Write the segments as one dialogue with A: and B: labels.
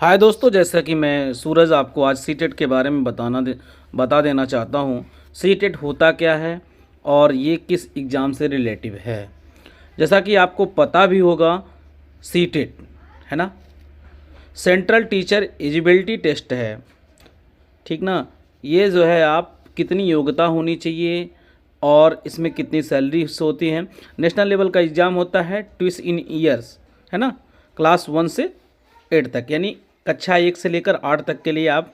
A: हाय दोस्तों, जैसा कि मैं सूरज आपको आज सीटेट के बारे में बता देना चाहता हूँ। सीटेट होता क्या है और ये किस एग्ज़ाम से रिलेटिव है। जैसा कि आपको पता भी होगा, सीटेट है ना, सेंट्रल टीचर एलिजिबिलिटी टेस्ट है। ठीक ना। ये जो है आप कितनी योग्यता होनी चाहिए और इसमें कितनी सैलरीज होती हैं। नेशनल लेवल का एग्ज़ाम होता है ट्विस इन ईयर्स, है ना। क्लास 1 से 8 तक, यानी कक्षा 1 से लेकर 8 तक के लिए आप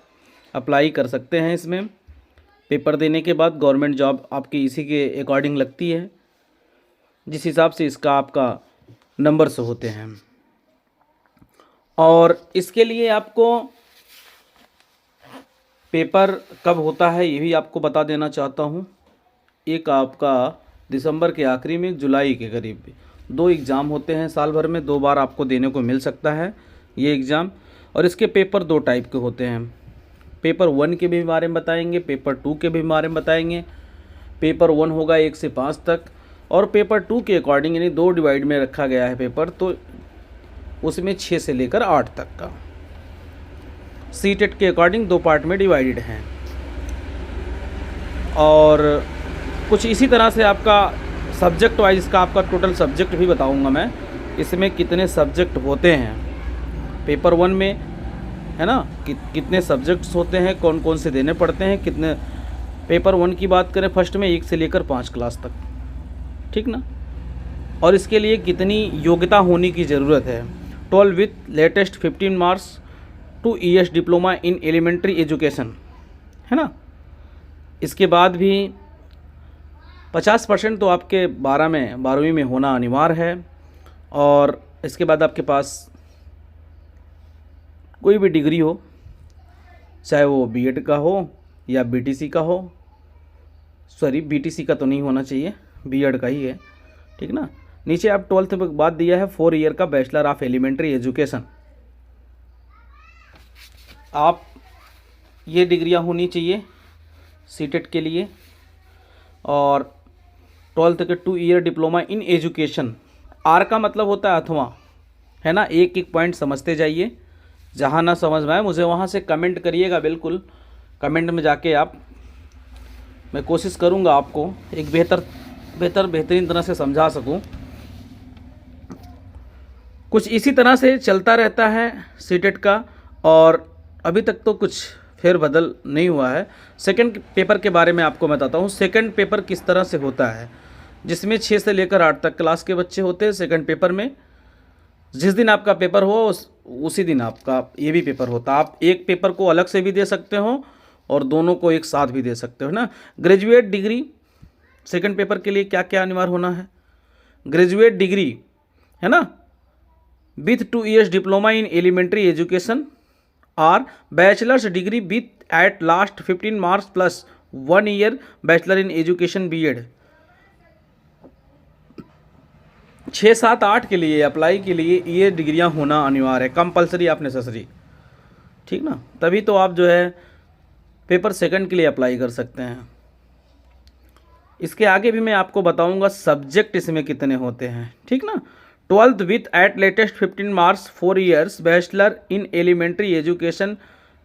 A: अप्लाई कर सकते हैं। इसमें पेपर देने के बाद गवर्नमेंट जॉब आपकी इसी के अकॉर्डिंग लगती है, जिस हिसाब से इसका आपका नंबर्स होते हैं। और इसके लिए आपको पेपर कब होता है ये भी आपको बता देना चाहता हूँ। एक आपका दिसंबर के आखिरी में, जुलाई के करीब 2 एग्ज़ाम होते हैं साल भर में, 2 बार आपको देने को मिल सकता है ये एग्ज़ाम। और इसके पेपर 2 टाइप के होते हैं। पेपर 1 के भी बारे में बताएंगे, पेपर 2 के भी बारे में बताएंगे। पेपर 1 होगा 1 से 5 तक और पेपर 2 के अकॉर्डिंग यानी 2 डिवाइड में रखा गया है पेपर, तो उसमें 6 से लेकर 8 तक का सीटेट के अकॉर्डिंग 2 पार्ट में डिवाइडेड हैं। और कुछ इसी तरह से आपका सब्जेक्ट वाइज इसका आपका टोटल सब्जेक्ट भी बताऊंगा मैं, इसमें कितने सब्जेक्ट होते हैं पेपर 1 में, है ना। कितने सब्जेक्ट्स होते हैं, कौन कौन से देने पड़ते हैं, कितने। पेपर 1 की बात करें फर्स्ट में 1 से लेकर 5 क्लास तक, ठीक ना। और इसके लिए कितनी योग्यता होने की ज़रूरत है। 12 with latest 15 marks 2 years diploma in elementary education, है ना। इसके बाद भी 50% तो आपके 12वीं में होना अनिवार्य है। और इसके बाद आपके पास कोई भी डिग्री हो, चाहे वो बीएड का हो या बीटीसी का हो। सॉरी, बीटीसी का तो नहीं होना चाहिए, बीएड का ही है, ठीक ना। नीचे आप 12th में बाद दिया है 4 ईयर का बैचलर ऑफ एलिमेंट्री एजुकेशन। आप ये डिग्रियां होनी चाहिए सीटेट के लिए। और 12th के 2 year diploma in education, or का मतलब होता है अथवा, है ना। एक एक पॉइंट समझते जाइए, जहाँ ना समझ में आए मुझे वहाँ से कमेंट करिएगा। बिल्कुल कमेंट में जाके आप, मैं कोशिश करूँगा आपको एक बेहतरीन तरह से समझा सकूँ। कुछ इसी तरह से चलता रहता है सीटेट का। और अभी तक तो कुछ फेरबदल नहीं हुआ है। सेकंड पेपर के बारे में आपको बताता हूँ। सेकंड पेपर किस तरह से होता है, जिसमें 6 से लेकर 8 तक क्लास के बच्चे होते हैं। सेकंड पेपर में जिस दिन आपका पेपर हो उसी दिन आपका ये भी पेपर होता है। आप एक पेपर को अलग से भी दे सकते हो और दोनों को एक साथ भी दे सकते हो ना। ग्रेजुएट डिग्री सेकंड पेपर के लिए क्या क्या अनिवार्य होना है। ग्रेजुएट डिग्री, है ना, with 2 years diploma in elementary education और bachelors degree with at last 15 marks plus 1 year bachelor in education BEd. 6, 7, 8 के लिए अप्लाई के लिए ये डिग्रियां होना अनिवार्य है, कंपलसरी आप नेसेसरी, ठीक ना। तभी तो आप जो है पेपर सेकंड के लिए अप्लाई कर सकते हैं। इसके आगे भी मैं आपको बताऊंगा सब्जेक्ट इसमें कितने होते हैं, ठीक ना। 12th with at latest 15 marks 4 years bachelor in elementary education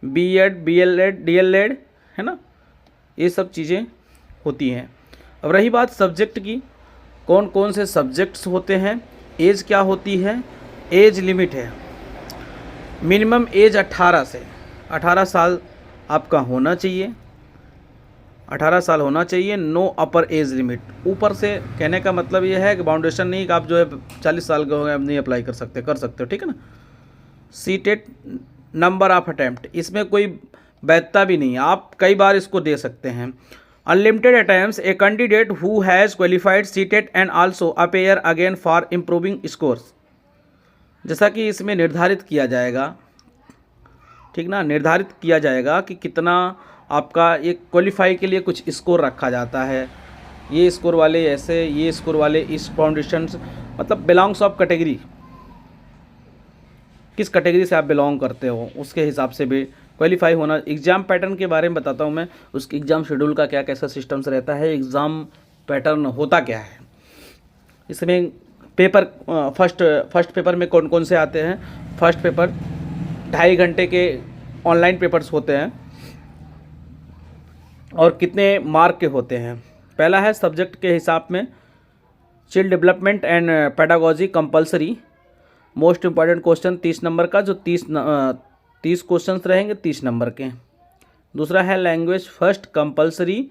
A: BEd BElEd DElEd, है ना। ये सब चीज़ें होती हैं। अब रही बात सब्जेक्ट की, कौन कौन से सब्जेक्ट्स होते हैं, एज क्या होती है। एज लिमिट है, मिनिमम एज 18 साल आपका होना चाहिए, 18 साल होना चाहिए। नो अपर एज लिमिट, ऊपर से कहने का मतलब ये है कि बाउंडेशन नहीं कि आप जो है 40 साल के हो गए अब नहीं अप्लाई कर सकते हो, ठीक है ना। सीटेट नंबर ऑफ अटैम्प्ट, इसमें कोई वैधता भी नहीं है, आप कई बार इसको दे सकते हैं। Unlimited attempts, a candidate who has qualified CTET and also appear again for improving scores. जैसा कि इसमें निर्धारित किया जाएगा, ठीक ना, निर्धारित किया जाएगा कि कितना आपका एक क्वालिफाई के लिए कुछ स्कोर रखा जाता है। ये स्कोर वाले ऐसे, ये स्कोर वाले इस फाउंडेशन, मतलब बिलोंग्स ऑफ कैटेगरी, किस कैटेगरी से आप बिलोंग करते हो उसके हिसाब से भी क्वालिफाई होना। एग्ज़ाम पैटर्न के बारे में बताता हूँ मैं, उसके एग्ज़ाम शेड्यूल का क्या कैसा सिस्टम्स रहता है, एग्ज़ाम पैटर्न होता क्या है। इसमें पेपर फर्स्ट पेपर में कौन कौन से आते हैं। फर्स्ट पेपर 2.5 घंटे के ऑनलाइन पेपर्स होते हैं और कितने मार्क के होते हैं। पहला है सब्जेक्ट के हिसाब में child development and pedagogy compulsory, most important question 30 number का, जो 30 क्वेश्चंस रहेंगे 30 नंबर के। दूसरा है लैंग्वेज फर्स्ट कंपलसरी,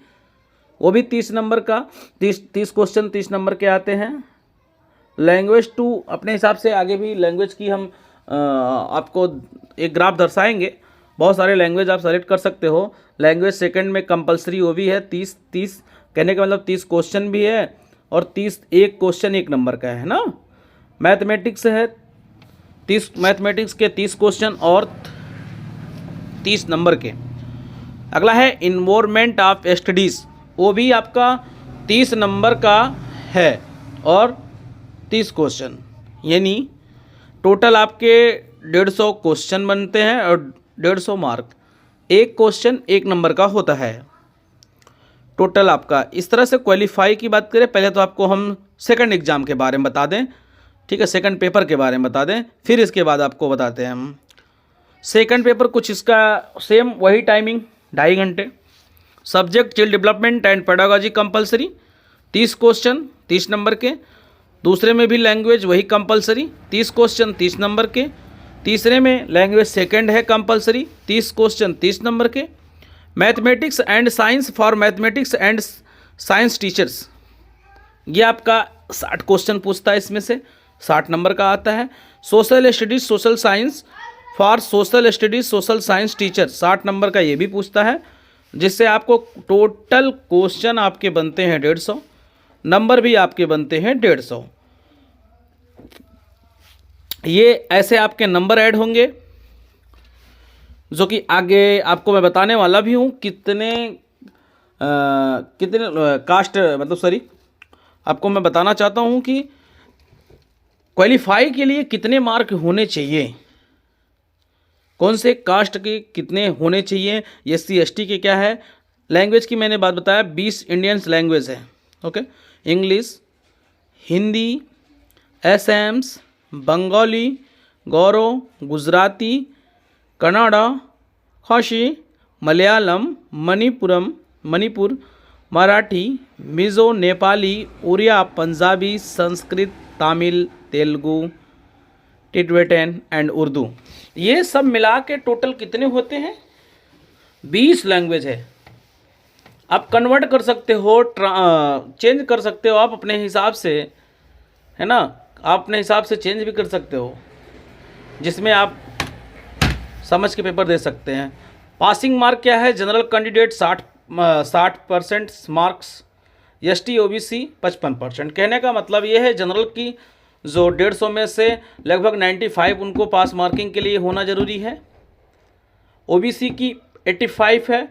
A: वो भी 30 नंबर का, 30 क्वेश्चन 30 नंबर के आते हैं। लैंग्वेज 2 अपने हिसाब से आगे भी लैंग्वेज की हम आपको एक ग्राफ दर्शाएंगे, बहुत सारे लैंग्वेज आप सेलेक्ट कर सकते हो। लैंग्वेज सेकंड में कंपलसरी वो भी है 30 कहने का मतलब 30 क्वेश्चन भी है और 30 एक क्वेश्चन 1 नंबर का है ना। मैथमेटिक्स है 30, मैथमेटिक्स के 30 क्वेश्चन और 30 नंबर के। अगला है इन्वायरमेंट ऑफ स्टडीज़, वो भी आपका 30 नंबर का है और 30 क्वेश्चन, यानी टोटल आपके 150 क्वेश्चन बनते हैं और 150 मार्क। एक क्वेश्चन 1 नंबर का होता है टोटल आपका। इस तरह से क्वालिफाई की बात करें, पहले तो आपको हम सेकंड एग्ज़ाम के बारे में बता दें, ठीक है, सेकंड पेपर के बारे में बता दें, फिर इसके बाद आपको बताते हैं हम। सेकंड पेपर कुछ इसका सेम वही टाइमिंग 2.5 घंटे। Subject child development and pedagogy compulsory 30 question 30 number के। दूसरे में भी लैंग्वेज वही कंपलसरी 30 क्वेश्चन 30 नंबर के। तीसरे में लैंग्वेज सेकंड है कंपलसरी 30 क्वेश्चन 30 नंबर के। Mathematics and science for mathematics and science teachers, ये आपका 60 क्वेश्चन पूछता है, इसमें से 60 नंबर का आता है। Social studies social science for social studies social science teacher 60 number का ये भी पूछता है, जिससे आपको टोटल क्वेश्चन आपके बनते हैं 150, नंबर भी आपके बनते हैं 150। ये ऐसे आपके नंबर ऐड होंगे, जो कि आगे आपको मैं बताने वाला भी हूँ कितने कास्ट मतलब सॉरी आपको मैं बताना चाहता हूँ कि क्वालिफाई के लिए कितने मार्क होने चाहिए, कौन से कास्ट के कितने होने चाहिए, SC ST के क्या है। लैंग्वेज की मैंने बात बताया 20 इंडियंस लैंग्वेज है, ओके। इंग्लिश, हिंदी, असम्स, बंगाली, गौरो, गुजराती, कन्नड़ा, खासी, मलयालम, मणिपुर, मराठी, मिज़ो, नेपाली, उड़िया, पंजाबी, संस्कृत, तमिल, तेलुगु, टिबेटन एंड उर्दू, ये सब मिला के टोटल कितने होते हैं 20 लैंग्वेज है। आप कन्वर्ट कर सकते हो, चेंज कर सकते हो आप अपने हिसाब से, है ना, आप अपने हिसाब से चेंज भी कर सकते हो, जिसमें आप समझ के पेपर दे सकते हैं। पासिंग मार्क क्या है, general candidate 60% marks, ST OBC 55%। कहने का मतलब ये है जनरल की जो 150 में से लगभग 95 उनको पास मार्किंग के लिए होना ज़रूरी है। OBC की 85 है,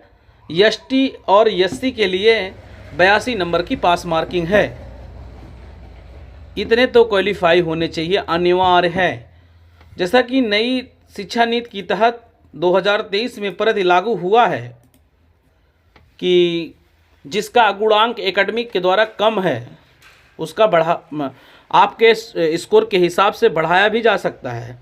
A: ST और SC के लिए 82 नंबर की पास मार्किंग है। इतने तो क्वालिफाई होने चाहिए, अनिवार्य है। जैसा कि नई शिक्षा नीति के तहत 2023 में प्रति लागू हुआ है कि जिसका गुणांक एकेडमिक के द्वारा कम है उसका आपके स्कोर के हिसाब से बढ़ाया भी जा सकता है।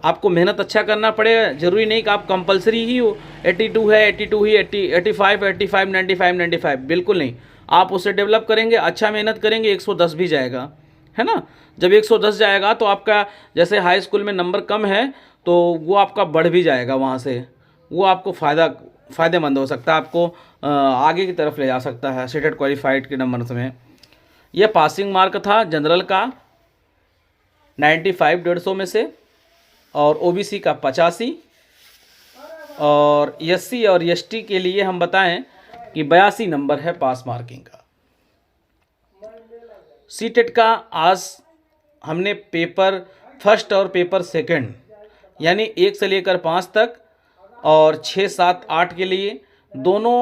A: आपको मेहनत अच्छा करना पड़ेगा, ज़रूरी नहीं कि आप कंपलसरी ही हो 82 है 82 ही 85 95 95, बिल्कुल नहीं। आप उसे डेवलप करेंगे, अच्छा मेहनत करेंगे, 110 भी जाएगा, है ना। जब 110 जाएगा तो आपका जैसे हाई स्कूल में नंबर कम है तो वो आपका बढ़ भी जाएगा, वहाँ से वो आपको फ़ायदेमंद हो सकता है, आपको आगे की तरफ ले जा सकता है सीटेट क्वालिफाइड के नंबर में। यह पासिंग मार्क था जनरल का 95 150 में से, और OBC का 85, और SC और ST के लिए हम बताएं कि 82 नंबर है पास मार्किंग का। सीटेट का आज हमने पेपर फर्स्ट और पेपर सेकंड यानी 1 से लेकर 5 तक और 6 7 8 के लिए दोनों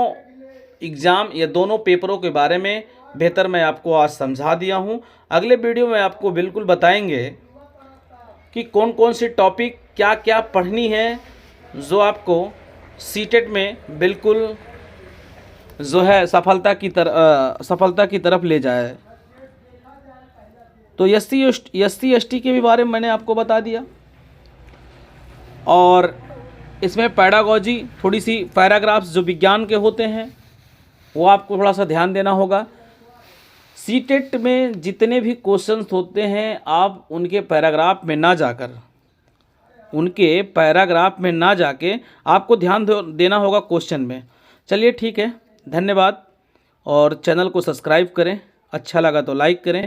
A: एग्ज़ाम या दोनों पेपरों के बारे में बेहतर मैं आपको आज समझा दिया हूं। अगले वीडियो में आपको बिल्कुल बताएंगे कि कौन कौन सी टॉपिक क्या क्या पढ़नी है जो आपको सीटेट में बिल्कुल जो है सफलता की तरफ ले जाए। तो SC ST के भी बारे में मैंने आपको बता दिया। और इसमें पैडागॉजी, थोड़ी सी पैराग्राफ्स जो विज्ञान के होते हैं वो आपको थोड़ा सा ध्यान देना होगा। सीटेट में जितने भी क्वेश्चंस होते हैं आप उनके पैराग्राफ में ना जाके आपको ध्यान देना होगा क्वेश्चन में। चलिए ठीक है, धन्यवाद। और चैनल को सब्सक्राइब करें, अच्छा लगा तो लाइक करें।